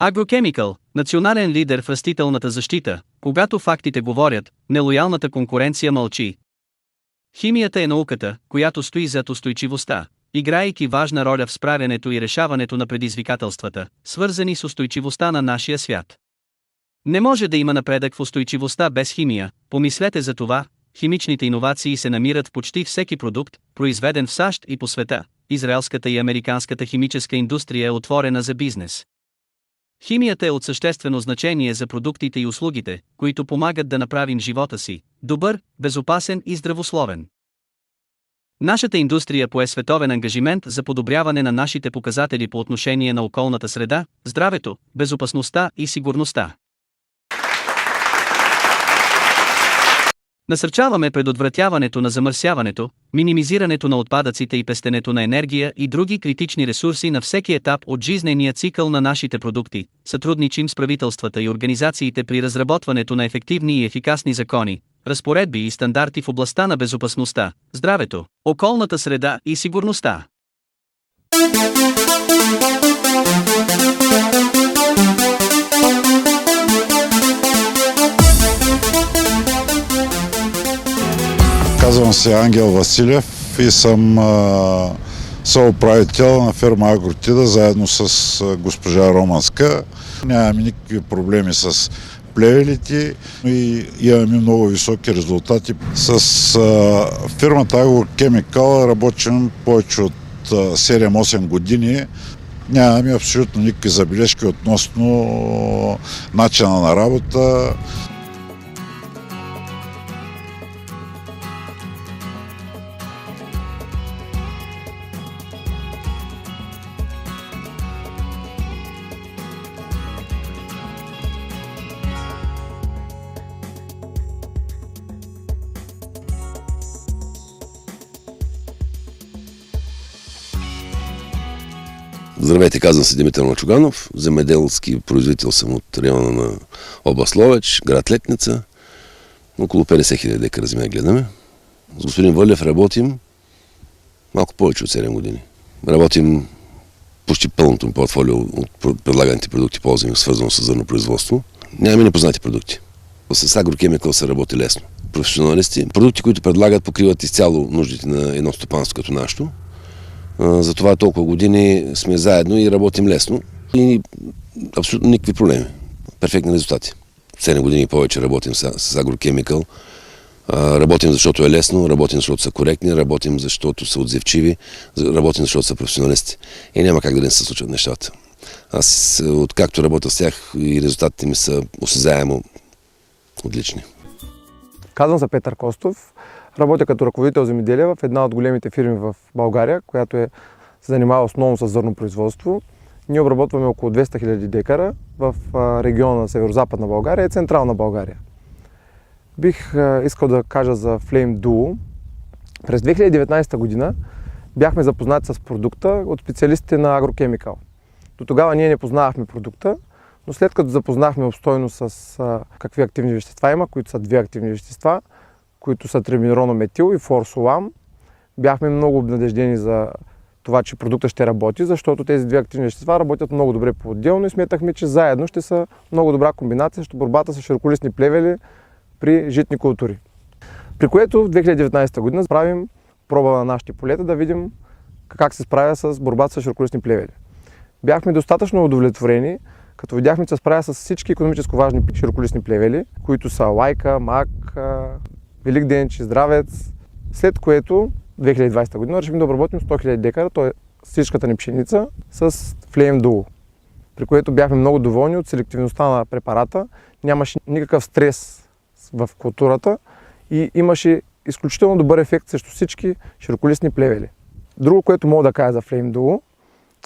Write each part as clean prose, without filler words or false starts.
Агрокемикъл – национален лидер в растителната защита, когато фактите говорят, нелоялната конкуренция мълчи. Химията е науката, която стои зад устойчивостта, играейки важна роля в справянето и решаването на предизвикателствата, свързани с устойчивостта на нашия свят. Не може да има напредък в устойчивостта без химия, помислете за това. Химичните иновации се намират в почти всеки продукт, произведен в САЩ и по света. Израелската и американската химическа индустрия е отворена за бизнес. Химията е от съществено значение за продуктите и услугите, които помагат да направим живота си добър, безопасен и здравословен. Нашата индустрия пое световен ангажимент за подобряване на нашите показатели по отношение на околната среда, здравето, безопасността и сигурността. Насърчаваме предотвратяването на замърсяването, минимизирането на отпадъците и пестенето на енергия и други критични ресурси на всеки етап от жизнения цикъл на нашите продукти. Сътрудничим с правителствата и организациите при разработването на ефективни и ефикасни закони, разпоредби и стандарти в областта на безопасността, здравето, околната среда и сигурността. Казвам се Ангел Василев и съм съуправител на фирма Агротида заедно с госпожа Романска. Нямаме никакви проблеми с плевелите и имаме много високи резултати. С фирмата Агрокемикъл работим повече от 7-8 години. Нямаме абсолютно никакви забележки относно начина на работа. Здравейте, казвам се Димитър Мачуганов, земеделски производител съм от района на област Ловеч, град Летница. Около 50 000 декара земя гледаме. С господин Вълев работим малко повече от 7 години. Работим почти пълното портфолио от предлаганите продукти, ползвани свързано с зърнопроизводство. Нямаме непознати продукти. С Агрокемикъл се работи лесно. Професионалисти, продукти, които предлагат, покриват изцяло нуждите на едно стопанство като нашето. Затова толкова години сме заедно и работим лесно и абсолютно никакви проблеми. Перфектни резултати. 7 години и повече работим с Агрокемикъл. Работим защото е лесно, работим защото са коректни, работим защото са отзивчиви, работим защото са професионалисти. И няма как да не се случват нещата. Аз откакто работя с тях и резултатите ми са осезаемо отлични. Казвам се Петър Костов. Работя като ръководител земеделие в една от големите фирми в България, която се занимава основно с зърнопроизводство. Ние обработваме около 200 000 декара в региона на Северо-Западна България и Централна България. Бих искал да кажа за Flame Duo. През 2019 година бяхме запознати с продукта от специалистите на Агрокемикъл. До тогава ние не познавахме продукта, но след като запознахме обстойно с какви активни вещества има, които са две активни вещества, които са трибинуронометил и форсолам, бяхме много обнадеждени за това, че продуктът ще работи, защото тези две активни вещества работят много добре по-отделно и сметахме, че заедно ще са много добра комбинация срещу борбата с широколистни плевели при житни култури. При което в 2019 година правим проба на нашите полета да видим как се справя с борбата с широколистни плевели. Бяхме достатъчно удовлетворени, като видяхме, че се справя с всички икономически важни широколистни плевели, които са лайка, мак, Великденчи, здравец, след което 2020 година решим да обработим 100 000 декара, т.е. всичката ни пшеница с Flame Duo, при което бяхме много доволни от селективността на препарата, нямаше никакъв стрес в културата и имаше изключително добър ефект срещу всички широколистни плевели. Друго, което мога да кажа за Flame Duo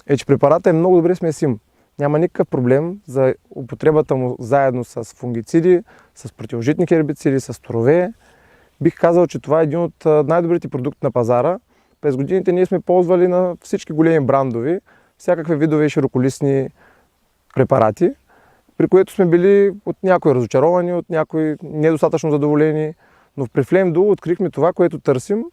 е, че препаратът е много добре смесим. Няма никакъв проблем за употребата му заедно с фунгициди, с противожитни хербициди, с торове. Бих казал, че това е един от най-добрите продукти на пазара. През годините ние сме ползвали на всички големи брандови, всякакви видове широколистни препарати, при което сме били от някои разочаровани, от някои недостатъчно задоволени, но при Flame Duo открихме това, което търсим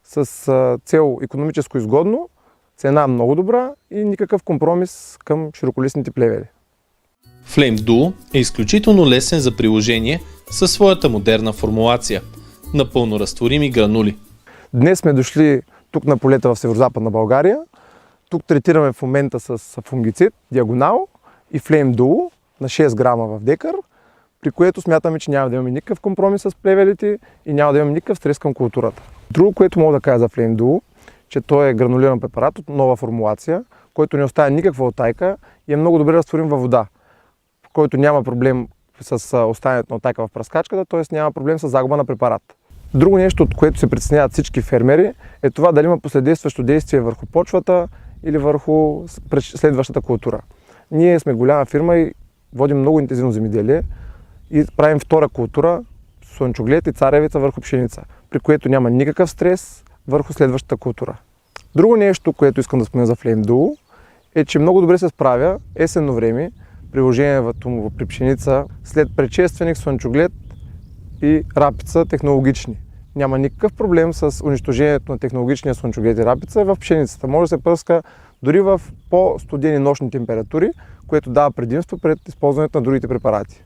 с цел икономическо изгодно, цена много добра и никакъв компромис към широколистните плевели. Flame Duo е изключително лесен за приложение със своята модерна формулация – напълно разтворими гранули. Днес сме дошли тук на полета в северозападна България. Тук третираме в момента с фунгицид, диагонал и Flame Duo на 6 грама в декар, при което смятаме, че няма да имаме никакъв компромис с плевелите и няма да имаме никакъв стрес към културата. Друго, което мога да кажа за Flame Duo, че той е гранулиран препарат от нова формулация, който не оставя никаква оттайка и е много добре разтворим във вода, който няма проблем с оставянето на оттайка в пръскачката, т.е. няма проблем с загуба на препарат. Друго нещо, от което се притесняват всички фермери, е това дали има последстващо действие върху почвата или върху следващата култура. Ние сме голяма фирма и водим много интензивно земеделие и правим втора култура, слънчоглед и царевица върху пшеница, при което няма никакъв стрес върху следващата култура. Друго нещо, което искам да спомена за Flame Duo, е, че много добре се справя есенно време, приложението му при пшеница, след предшественик, слънчоглед и рапица технологични. Няма никакъв проблем с унищожението на технологичния слънчоглед и рапица в пшеницата. Може да се пръска дори в по-студени нощни температури, което дава предимство пред използването на другите препарати.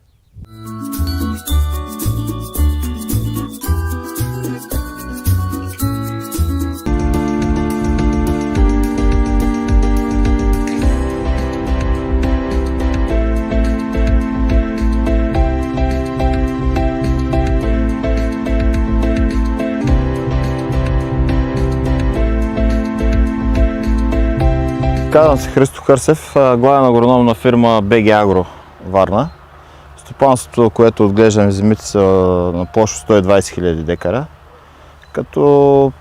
Казвам се Христо Хърсев, главен агроном на фирма БГ Агро Варна. Стопанството, което отглеждаме земите, са на площ 120 000 декара, като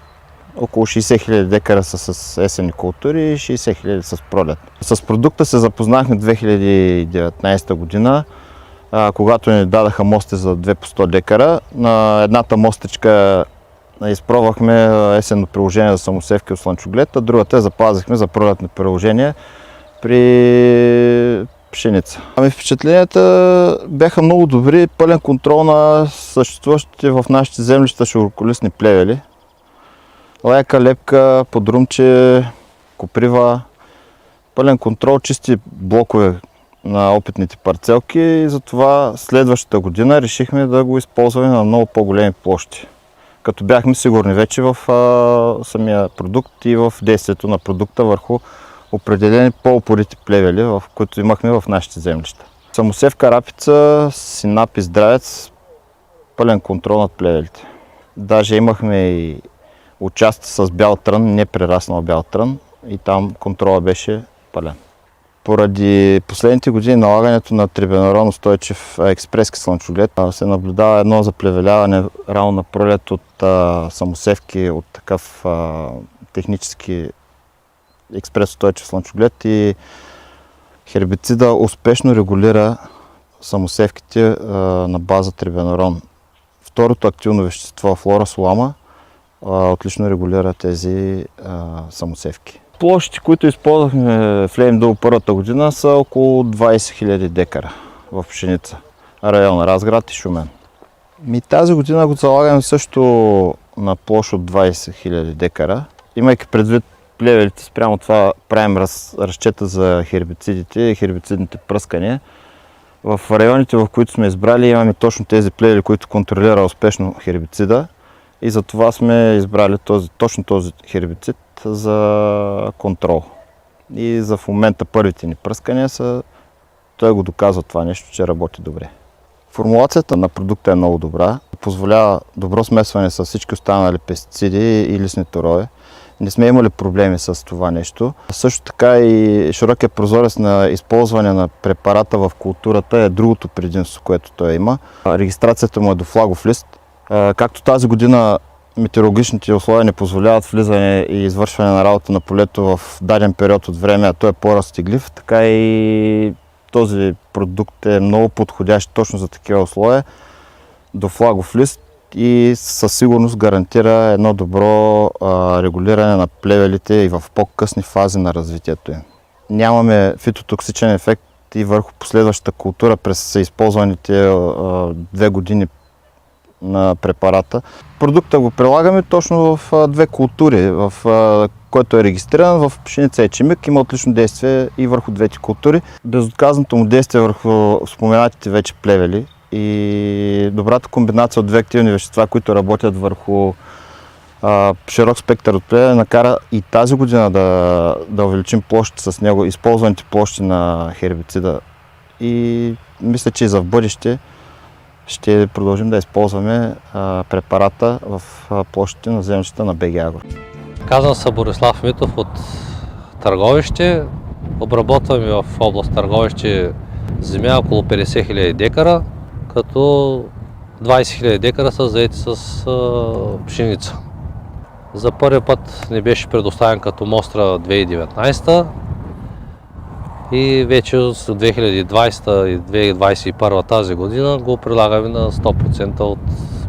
около 60 000 декара са с есенни култури и 60 000 с пролет. С продукта се запознахме 2019 година, когато ни дадаха мости за 2 по 100 декара. На едната мостичка изпробвахме есенно приложение за самосевки от слънчоглед, а другата я запазихме за пролетни приложения при пшеница. Впечатленията бяха много добри, пълен контрол на съществуващите в нашите землища широколистни плевели. Лайка, лепка, подрумче, коприва, пълен контрол, чисти блокове на опитните парцелки и затова следващата година решихме да го използваме на много по-големи площи, като бяхме сигурни вече в самия продукт и в действието на продукта върху определени по-упорити плевели, в които имахме в нашите землища. Самосевка, рапица, синап и здравец, пълен контрол над плевелите. Даже имахме и участък с бял трън, не прераснал бял трън, и там контрола беше пълен. Поради последните години налагането на трибенарон устойчив експрески слънчоглед се наблюдава едно заплевеляване рано на пролет от самосевки от такъв технически експрес устойчив слънчоглед и хербицида успешно регулира самосевките на база трибенарон. Второто активно вещество флорасолама отлично регулира тези самосевки. Площите, които използвахме Flame Duo първата година, са около 20 000 декара в пшеница, район Разград и Шумен. Тази година го залагаме също на площ от 20 000 декара. Имайки предвид плевелите, спрямо това правим разчета за хербицидите и хербицидните пръскания. В районите, в които сме избрали, имаме точно тези плевели, които контролира успешно хербицида. И затова сме избрали точно този хербицид за контрол. И в момента първите ни пръскания той го доказва това нещо, че работи добре. Формулацията на продукта е много добра. Позволява добро смесване с всички останали пестициди и листни торове. Не сме имали проблеми с това нещо. Също така и широкия прозорец на използване на препарата в културата е другото предимство, което той има. Регистрацията му е до флагов лист. Както тази година метеорологичните условия не позволяват влизане и извършване на работа на полето в даден период от време, а той е по-разтеглив, така и този продукт е много подходящ точно за такива условия, до флагов лист и със сигурност гарантира едно добро регулиране на плевелите и в по-късни фази на развитието им. Нямаме фитотоксичен ефект и върху последващата култура през използваните 2 години на препарата. Продукта го прилагаме точно в 2 култури. В който е регистриран в пшеница и ечемик, има отлично действие и върху двете култури. Безотказното му действие върху споменатите вече плевели и добрата комбинация от две активни вещества, които работят върху широк спектър от плевели, накара и тази година да увеличим площите с него, използваните площи на хербицида. И мисля, че и за в бъдеще ще продължим да използваме препарата в площите на землищата на БГ Агро. Казвам се Борислав Митов от Търговище. Обработваме в област Търговище земя около 50 000 декара, като 20 000 декара са заети с пшеница. За първи път не беше предоставен като мостра 2019 и вече с 2020 и 2021 тази година го прилагаме на 100% от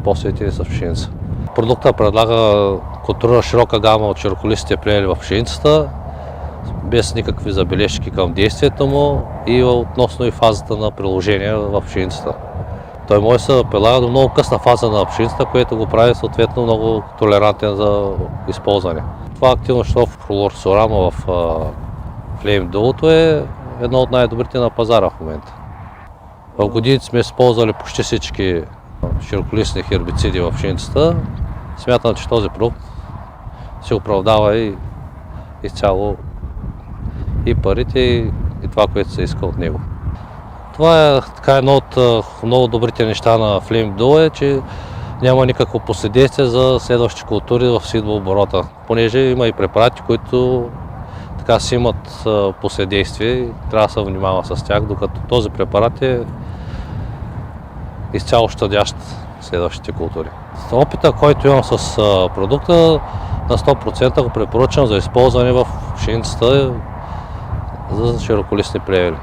посевите с пшеница. Продукта предлага култура широка гама от широколистите плевели в пшеницата, без никакви забележки към действието му и относно и фазата на приложение в пшеницата. Той може да се прилага до много късна фаза на пшеницата, което го прави съответно много толерантен за използване. Това активно вещество в хлорсурама в Flame Duo е едно от най-добрите на пазара в момента. В годините сме използвали почти всички широколистни хербициди в пшеницата. Смятам, че този продукт се оправдава и изцяло и парите, и това, което се иска от него. Това е така едно от много добрите неща на Flame Duo, че няма никакво последствие за следващи култури в сидооборота, понеже има и препарати, които така си имат последствие и трябва да се внимава с тях, докато този препарат е изцяло щадящ следващите култури. Опита, който имам с продукта, на 100% го препоръчвам за използване в пшеницата за широколистни плевели.